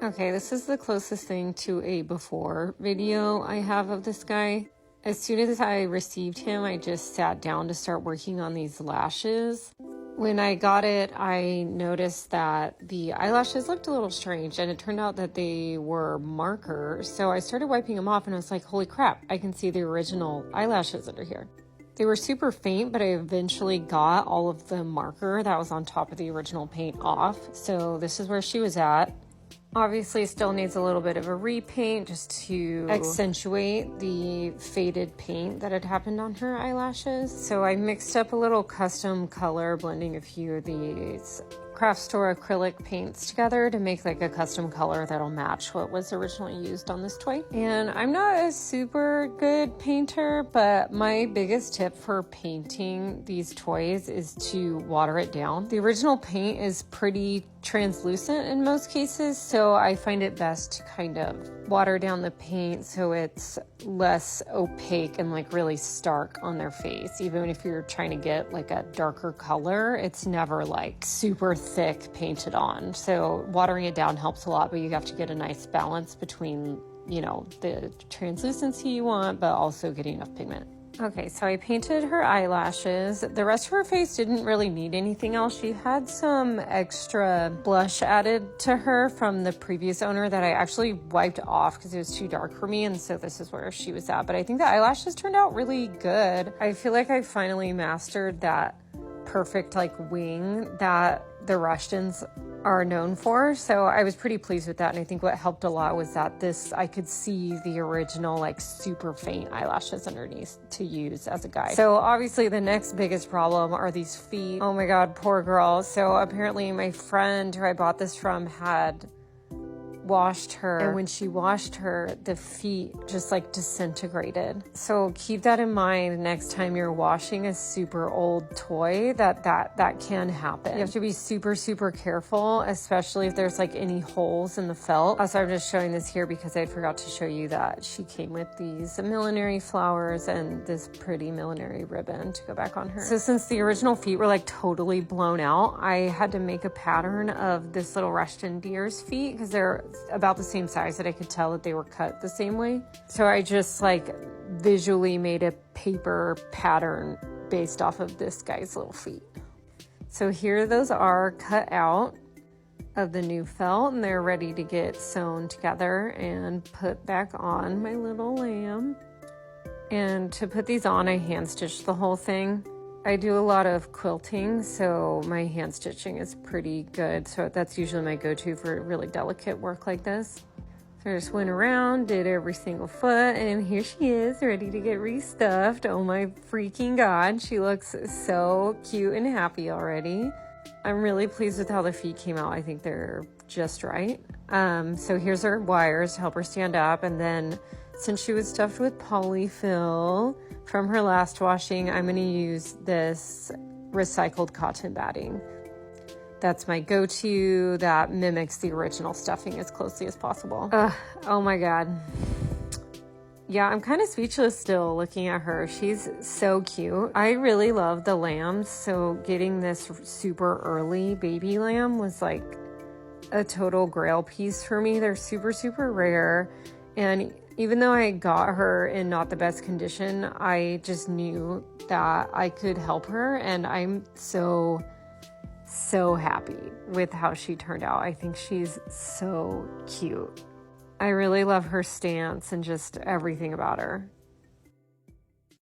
Okay, this is the closest thing to a before video I have of this guy. As soon as I received him, I just sat down to start working on these lashes. When I got it, I noticed that the eyelashes looked a little strange, and it turned out that they were marker. So I started wiping them off, and I was like, holy crap, I can see the original eyelashes under here. They were super faint, but I eventually got all of the marker that was on top of the original paint off. So this is where she was at. Obviously still needs a little bit of a repaint just to accentuate the faded paint that had happened on her eyelashes. So I mixed up a little custom color, blending a few of these craft store acrylic paints together to make like a custom color that'll match what was originally used on this toy. And I'm not a super good painter, but my biggest tip for painting these toys is to water it down. The original paint is pretty translucent in most cases, so I find it best to kind of water down the paint so it's less opaque and like really stark on their face. Even if you're trying to get like a darker color, it's never like super thick painted on. So watering it down helps a lot, but you have to get a nice balance between, you know, the translucency you want, but also getting enough pigment. Okay, so I painted her eyelashes. The rest of her face didn't really need anything else. She had some extra blush added to her from the previous owner that I actually wiped off because it was too dark for me, and so this is where she was at. But I think the eyelashes turned out really good. I feel like I finally mastered that perfect like wing that the Rushtons are known for, so I was pretty pleased with that. And I think what helped a lot was that I could see the original like super faint eyelashes underneath to use as a guide. So obviously the next biggest problem are these feet. Oh my god, poor girl. So apparently my friend who I bought this from had washed her, and when she washed her, the feet just like disintegrated. So keep that in mind next time you're washing a super old toy, that can happen. You have to be super careful, especially if there's like any holes in the felt. Also, I'm just showing this here because I forgot to show you that she came with these millinery flowers and this pretty millinery ribbon to go back on her. So since the original feet were like totally blown out, I had to make a pattern of this little Rushton deer's feet because they're about the same size that I could tell that they were cut the same way. So I just like visually made a paper pattern based off of this guy's little feet. So here those are cut out of the new felt, and they're ready to get sewn together and put back on my little lamb. And to put these on, I hand stitched the whole thing. I do a lot of quilting, so my hand stitching is pretty good. So that's usually my go-to for really delicate work like this. So I just went around, did every single foot, and here she is, ready to get restuffed. Oh my freaking god, she looks so cute and happy already. I'm really pleased with how the feet came out. I think they're just right. So here's her wires to help her stand up, and then since she was stuffed with polyfill from her last washing, I'm going to use this recycled cotton batting. That's my go-to that mimics the original stuffing as closely as possible. Oh my god. Yeah, I'm kind of speechless still looking at her. She's so cute. I really love the lambs, so getting this super early baby lamb was like a total grail piece for me. They're super rare, and even though I got her in not the best condition, I just knew that I could help her, and I'm so happy with how she turned out. I think she's so cute. I really love her stance and just everything about her.